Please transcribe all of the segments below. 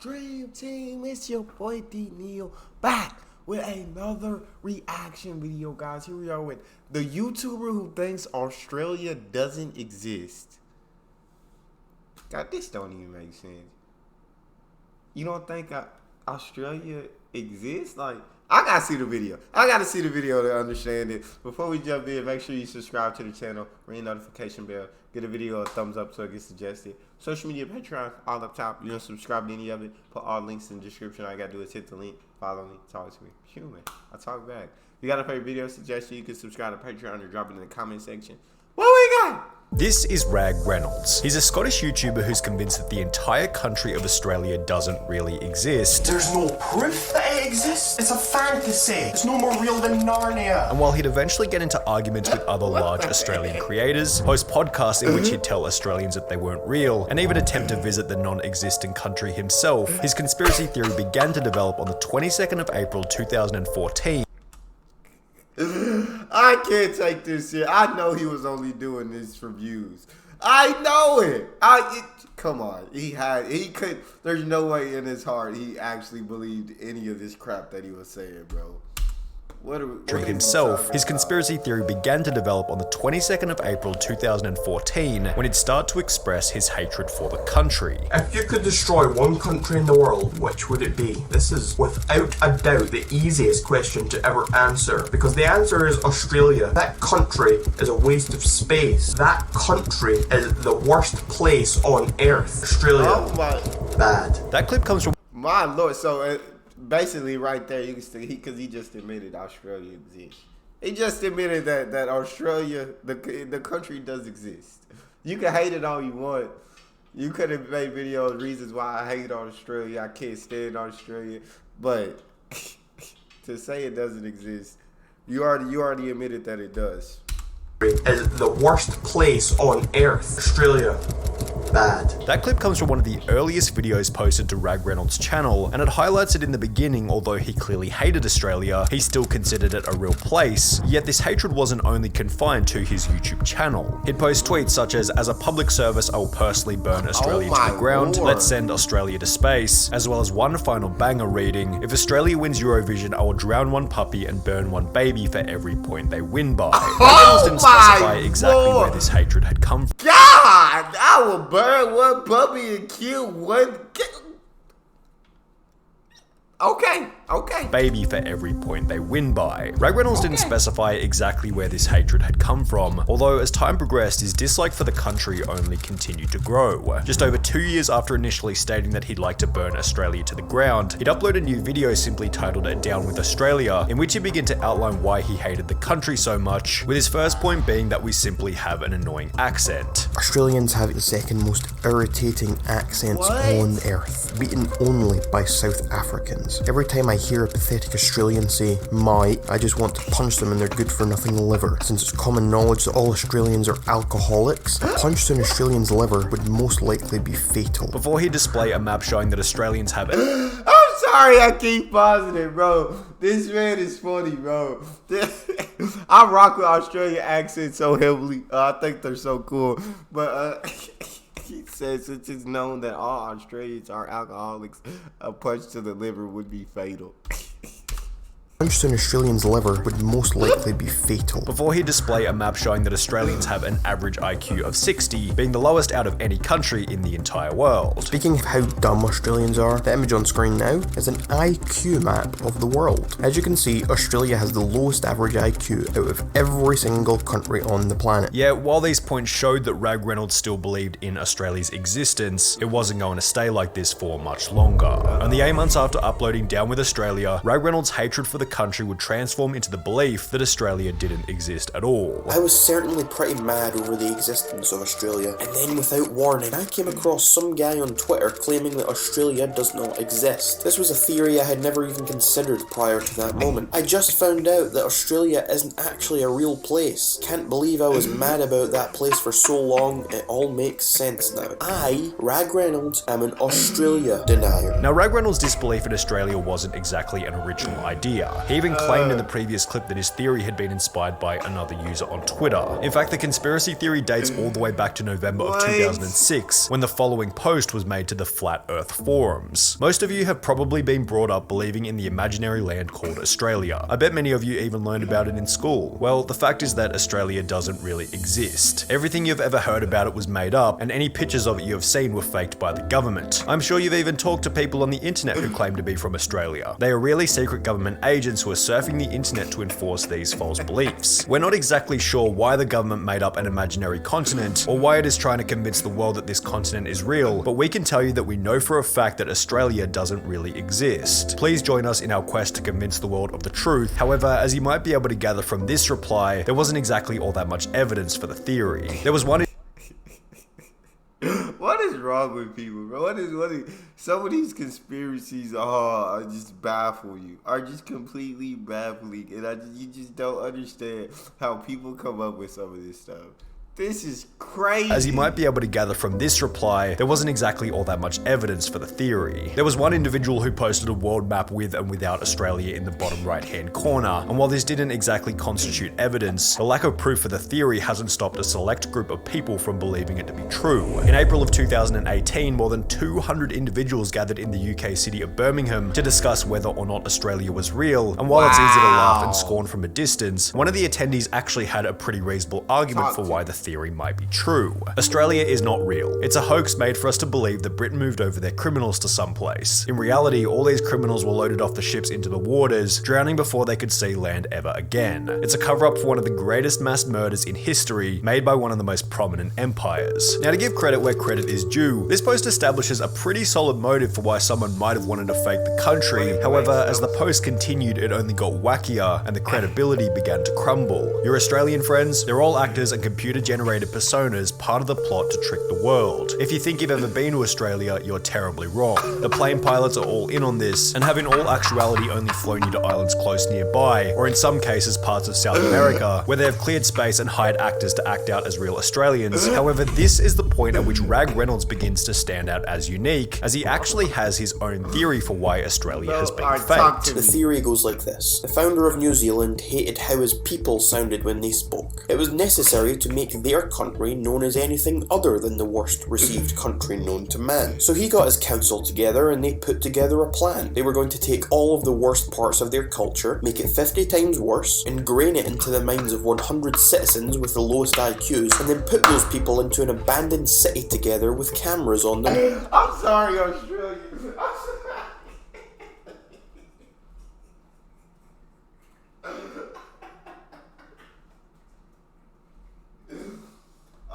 Dream Team, it's your boy Neal back with another reaction video, guys. Here we are with the YouTuber who thinks Australia doesn't exist. God, this don't even make sense. You don't think Australia exists? Like, I gotta see the video. I gotta see the video to understand it. Before we jump in, make sure you subscribe to the channel, ring the notification bell, get a video a thumbs up so it gets suggested. Social media, Patreon, all up top. You don't subscribe to any of it, put all links in the description. All you gotta do is hit the link, follow me, talk to me. Human, I talk back. If you got a favorite video suggestion, you can subscribe to Patreon or drop it in the comment section. What we got? This is Rag Reynolds. He's a Scottish YouTuber who's convinced that the entire country of Australia doesn't really exist. There's no proof that it exists. It's a fantasy. It's no more real than Narnia. And while he'd eventually get into arguments with other large Australian creators, host podcasts in which he'd tell Australians that they weren't real, and even attempt to visit the non-existent country himself, his conspiracy theory began to develop on the 22nd of April 2014. I can't take this shit. I know he was only doing this for views. I know it. Come on. He could. There's no way in his heart he actually believed any of this crap that he was saying, bro. Himself, his conspiracy theory began to develop on the 22nd of April 2014 when he'd start to express his hatred for the country. If you could destroy one country in the world, which would it be? This is without a doubt the easiest question to ever answer, because the answer is Australia. That country is a waste of space. That country is the worst place on earth. Australia. Oh my. Bad. That clip comes from My lord. So basically, right there, you can see because he just admitted Australia exists. He just admitted that Australia, the country, does exist. You can hate it all you want. You could have made videos reasons why I hate Australia. I can't stand Australia, but to say it doesn't exist, you already admitted that it does. Is the worst place on earth. Australia. Bad. That clip comes from one of the earliest videos posted to Rag Reynolds' channel, and it highlights it in the beginning. Although he clearly hated Australia, he still considered it a real place, yet this hatred wasn't only confined to his YouTube channel. He'd post tweets such as a public service, I will personally burn Australia to the ground, let's send Australia to space, as well as one final banger reading, if Australia wins Eurovision, I will drown one puppy and burn one baby for every point they win by. Rag Reynolds didn't specify exactly where this hatred had come from. God, I will burn one puppy and kill one. Okay. Baby for every point they win by. Rag Reynolds didn't specify exactly where this hatred had come from, although as time progressed, his dislike for the country only continued to grow. Just over 2 years after initially stating that he'd like to burn Australia to the ground, he'd upload a new video simply titled Down with Australia, in which he began to outline why he hated the country so much, with his first point being that we simply have an annoying accent. Australians have the second most irritating accents on earth, beaten only by South Africans. Every time I hear a pathetic Australian say, "My," I just want to punch them in their good-for-nothing liver. Since it's common knowledge that all Australians are alcoholics, a punch to an Australian's liver would most likely be fatal. Before he display a map showing that Australians have I'm sorry I keep pausing it, bro. This man is funny, bro. I rock with Australian accents so heavily. I think they're so cool. But he says since it's known that all Australians are alcoholics, a punch to the liver would be fatal. Punch to an Australian's liver would most likely be fatal. Before he display a map showing that Australians have an average IQ of 60, being the lowest out of any country in the entire world. Speaking of how dumb Australians are, the image on screen now is an IQ map of the world. As you can see, Australia has the lowest average IQ out of every single country on the planet. Yeah, while these points showed that Rag Reynolds still believed in Australia's existence, it wasn't going to stay like this for much longer. Only 8 months after uploading Down with Australia, Rag Reynolds' hatred for the country would transform into the belief that Australia didn't exist at all. I was certainly pretty mad over the existence of Australia, and then without warning, I came across some guy on Twitter claiming that Australia does not exist. This was a theory I had never even considered prior to that moment. I just found out that Australia isn't actually a real place. Can't believe I was mad about that place for so long. It all makes sense now. I, Rag Reynolds, am an Australia denier. Now, Rag Reynolds' disbelief in Australia wasn't exactly an original idea. He even claimed in the previous clip that his theory had been inspired by another user on Twitter. In fact, the conspiracy theory dates all the way back to November of 2006, when the following post was made to the Flat Earth forums. Most of you have probably been brought up believing in the imaginary land called Australia. I bet many of you even learned about it in school. Well, the fact is that Australia doesn't really exist. Everything you've ever heard about it was made up, and any pictures of it you have seen were faked by the government. I'm sure you've even talked to people on the internet who claim to be from Australia. They are really secret government agents who are surfing the internet to enforce these false beliefs. We're not exactly sure why the government made up an imaginary continent, or why it is trying to convince the world that this continent is real, but we can tell you that we know for a fact that Australia doesn't really exist. Please join us in our quest to convince the world of the truth. However, as you might be able to gather from this reply, there wasn't exactly all that much evidence for the theory. There was one. What is wrong with people, bro? What is some of these conspiracies are just baffle you, are just completely baffling, and you just don't understand how people come up with some of this stuff. This is crazy. As you might be able to gather from this reply, there wasn't exactly all that much evidence for the theory. There was one individual who posted a world map with and without Australia in the bottom right hand corner, and while this didn't exactly constitute evidence, the lack of proof for the theory hasn't stopped a select group of people from believing it to be true. In April of 2018, more than 200 individuals gathered in the UK city of Birmingham to discuss whether or not Australia was real, and while it's easy to laugh and scorn from a distance, one of the attendees actually had a pretty reasonable argument for why the theory might be true. Australia is not real. It's a hoax made for us to believe that Britain moved over their criminals to some place. In reality, all these criminals were loaded off the ships into the waters, drowning before they could see land ever again. It's a cover-up for one of the greatest mass murders in history, made by one of the most prominent empires. Now, to give credit where credit is due, this post establishes a pretty solid motive for why someone might have wanted to fake the country. However, as the post continued, it only got wackier, and the credibility began to crumble. Your Australian friends, they're all actors and computer-generated personas, part of the plot to trick the world. If you think you've ever been to Australia, you're terribly wrong. The plane pilots are all in on this, and have in all actuality only flown you to islands close nearby, or in some cases parts of South America, where they have cleared space and hired actors to act out as real Australians. However, this is the point at which Rag Reynolds begins to stand out as unique, as he actually has his own theory for why Australia has been faked. The theory goes like this. The founder of New Zealand hated how his people sounded when they spoke. It was necessary to make their country known as anything other than the worst received country known to man. So he got his council together and they put together a plan. They were going to take all of the worst parts of their culture, make it 50 times worse, ingrain it into the minds of 100 citizens with the lowest IQs, and then put those people into an abandoned city together with cameras on them. I'm sorry, Australia.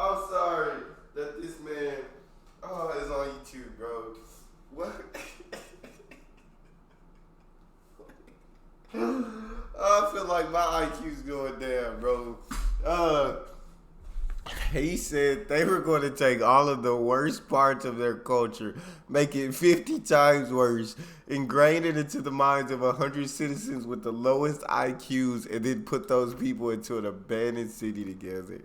I'm sorry that this man is on YouTube, bro. What? I feel like my IQ's going down, bro. He said they were going to take all of the worst parts of their culture, make it 50 times worse, ingrain it into the minds of 100 citizens with the lowest IQs, and then put those people into an abandoned city together.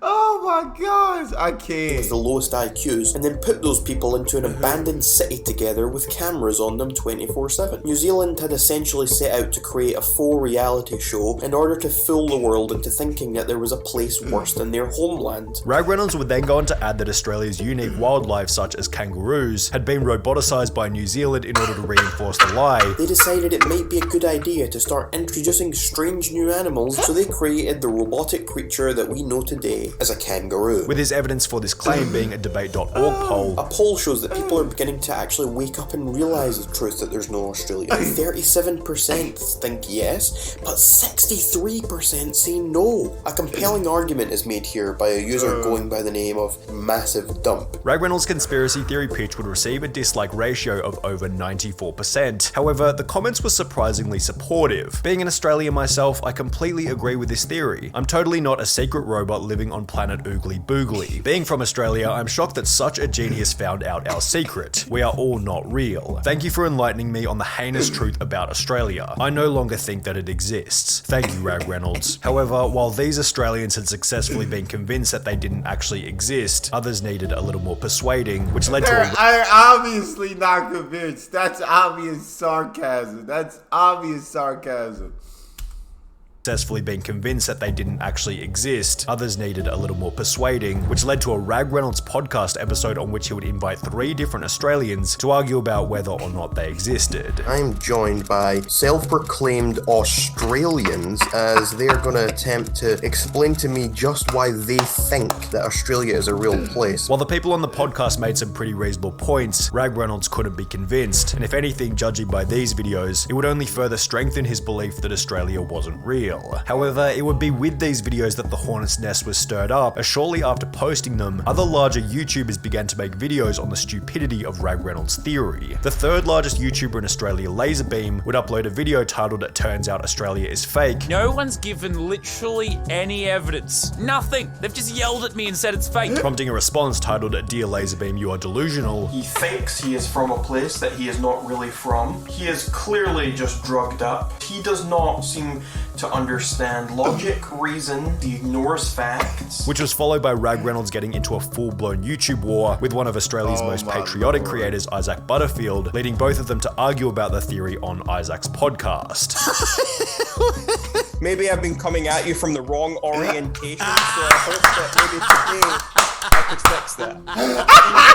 Oh my gosh, I can't. With the lowest IQs, and then put those people into an abandoned city together with cameras on them 24/7. New Zealand had essentially set out to create a faux reality show in order to fool the world into thinking that there was a place worse than their homeland. Rag Reynolds would then go on to add that Australia's unique wildlife, such as kangaroos, had been roboticized by New Zealand in order to reinforce the lie. They decided it might be a good idea to start introducing strange new animals, so they created the robotic creature that we know today as a kangaroo. With his evidence for this claim being a debate.org poll. A poll shows that people are beginning to actually wake up and realise the truth that there's no Australia. 37% think yes, but 63% say no. A compelling argument is made here by a user going by the name of Massive Dump. Rag Reynolds' conspiracy theory pitch would receive a dislike ratio of over 94%. However, the comments were surprisingly supportive. Being an Australian myself, I completely agree with this theory. I'm totally not a secret robot living on planet oogly boogly. Being from Australia, I'm shocked that such a genius found out our secret. We are all not real. Thank you for enlightening me on the heinous truth about Australia. I no longer think that it exists. Thank you, Rag Reynolds. However, while these Australians had successfully been convinced that they didn't actually exist, others needed a little more persuading, which led to They're obviously not convinced. That's obvious sarcasm. That's obvious sarcasm. Successfully been convinced that they didn't actually exist. Others needed a little more persuading, which led to a Rag Reynolds podcast episode on which he would invite 3 different Australians to argue about whether or not they existed. I'm joined by self-proclaimed Australians as they're going to attempt to explain to me just why they think that Australia is a real place. While the people on the podcast made some pretty reasonable points, Rag Reynolds couldn't be convinced, and if anything, judging by these videos, it would only further strengthen his belief that Australia wasn't real. However, it would be with these videos that the hornet's nest was stirred up, as shortly after posting them, other larger YouTubers began to make videos on the stupidity of Rag Reynolds' theory. The 3rd largest YouTuber in Australia, Laserbeam, would upload a video titled "It Turns Out Australia is Fake." No one's given literally any evidence. Nothing. They've just yelled at me and said it's fake. Prompting a response titled "Dear Laserbeam, you are delusional." He thinks he is from a place that he is not really from. He is clearly just drugged up. He does not seem to understand logic, reason. He ignores facts. Which was followed by Rag Reynolds getting into a full-blown YouTube war with one of Australia's most patriotic creators, Isaac Butterfield, leading both of them to argue about the theory on Isaac's podcast. Maybe I've been coming at you from the wrong orientation, so I hope that maybe today I could fix that.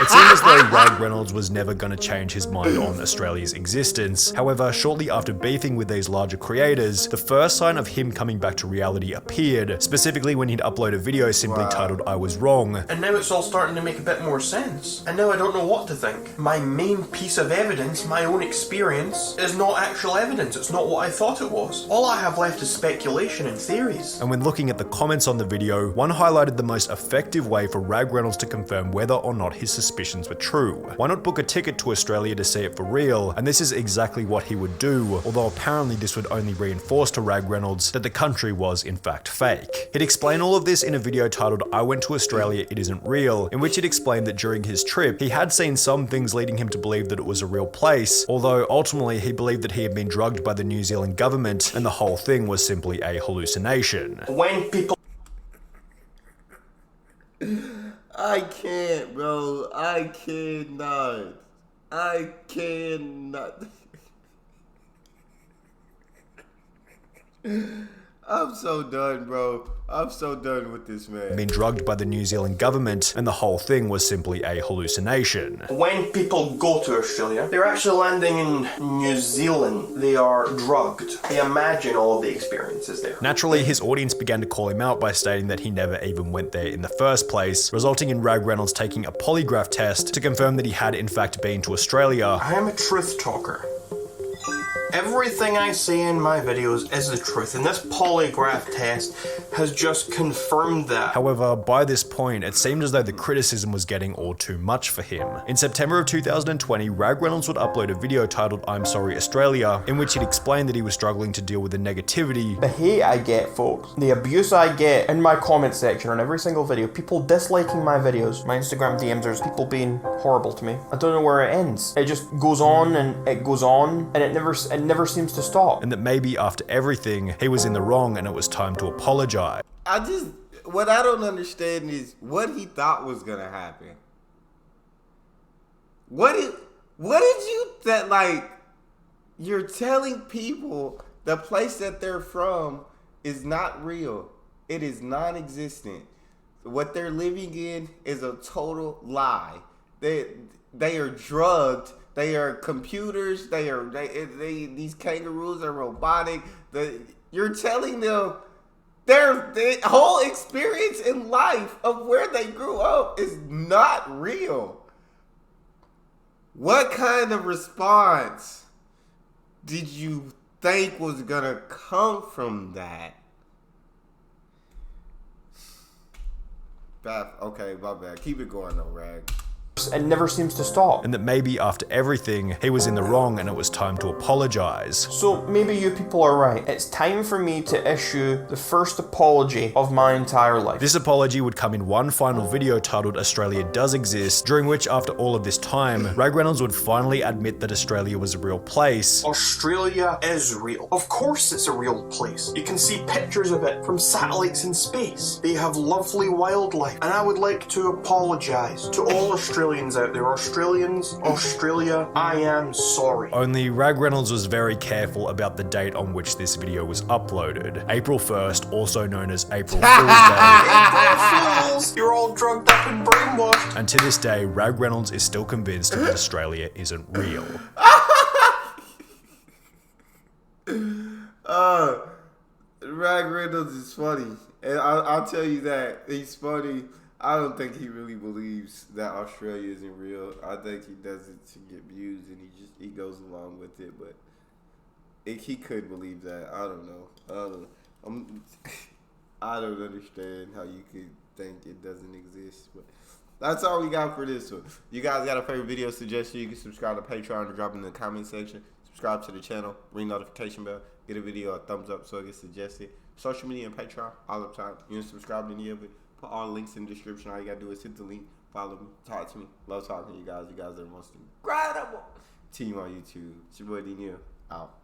It seemed as though Rag Reynolds was never going to change his mind on Australia's existence. However, shortly after beefing with these larger creators, the first sign of him coming back to reality appeared, specifically when he'd upload a video simply titled "I Was Wrong." And now it's all starting to make a bit more sense. And now I don't know what to think. My main piece of evidence, my own experience, is not actual evidence. It's not what I thought it was. All I have left is speculation and theories. And when looking at the comments on the video, one highlighted the most effective way for Rag Reynolds to confirm whether or not his suspicions were true. Why not book a ticket to Australia to see it for real? And this is exactly what he would do, although apparently this would only reinforce to Rag Reynolds that the country was in fact fake. He'd explain all of this in a video titled "I Went to Australia, It Isn't Real," in which he'd explained that during his trip, he had seen some things leading him to believe that it was a real place, although ultimately he believed that he had been drugged by the New Zealand government and the whole thing was simply a hallucination. When people I can't, bro. I cannot. I cannot. I'm so done, bro. I'm so done with this man. Been drugged by the New Zealand government, and the whole thing was simply a hallucination. When people go to Australia, they're actually landing in New Zealand. They are drugged. They imagine all of the experiences there. Naturally, his audience began to call him out by stating that he never even went there in the first place, resulting in Rag Reynolds taking a polygraph test to confirm that he had in fact been to Australia. I am a truth talker. Everything I say in my videos is the truth, and this polygraph test has just confirmed that. However, by this point, it seemed as though the criticism was getting all too much for him. In September of 2020, Rag Reynolds would upload a video titled "I'm Sorry Australia," in which he'd explained that he was struggling to deal with the negativity. The hate I get, folks, the abuse I get in my comment section on every single video, people disliking my videos, my Instagram DMs, there's people being horrible to me. I don't know where it ends. It just goes on and it goes on, and it never seems to stop. And that maybe after everything, he was in the wrong and it was time to apologize. What I don't understand is what he thought was gonna happen. What did you that like? You're telling people the place that they're from is not real. It is non-existent. What they're living in is a total lie. They are drugged. They are computers. These kangaroos are robotic. You're telling them their whole experience in life of where they grew up is not real. What kind of response did you think was gonna come from that? Okay, my bad. Keep it going though, Rag. and never seems to stop. and that maybe after everything, he was in the wrong and it was time to apologize. So maybe you people are right. It's time for me to issue the first apology of my entire life. This apology would come in one final video titled Australia Does Exist, during which after all of this time, Rag Reynolds would finally admit that Australia was a real place. Australia is real. Of course it's a real place. You can see pictures of it from satellites in space. They have lovely wildlife. And I would like to apologise to all Australians out there. Australians, Australia, I am sorry. Only Rag Reynolds was very careful about the date on which this video was uploaded. April 1st, also known as April Fool's Day. April Fools! You're all drugged up and brainwashed. And to this day, Rag Reynolds is still convinced that Australia isn't real. Rag Reynolds is funny, and I'll tell you that he's funny. I don't think he really believes that Australia isn't real. I think he does it to get views, and he goes along with it. But he could believe that. I don't know. I don't understand how you could think it doesn't exist. But that's all we got for this one. You guys got a favorite video suggestion? You can subscribe to Patreon or drop it in the comment section. Subscribe to the channel, ring notification bell, get a video a thumbs up so it gets suggested. Social media and Patreon all the time. You can subscribe to any of it. Put all the links in the description. All you gotta do is hit the link, follow me, talk to me. Love talking to you guys. You guys are the most incredible team on YouTube. It's your boy Neal. Out.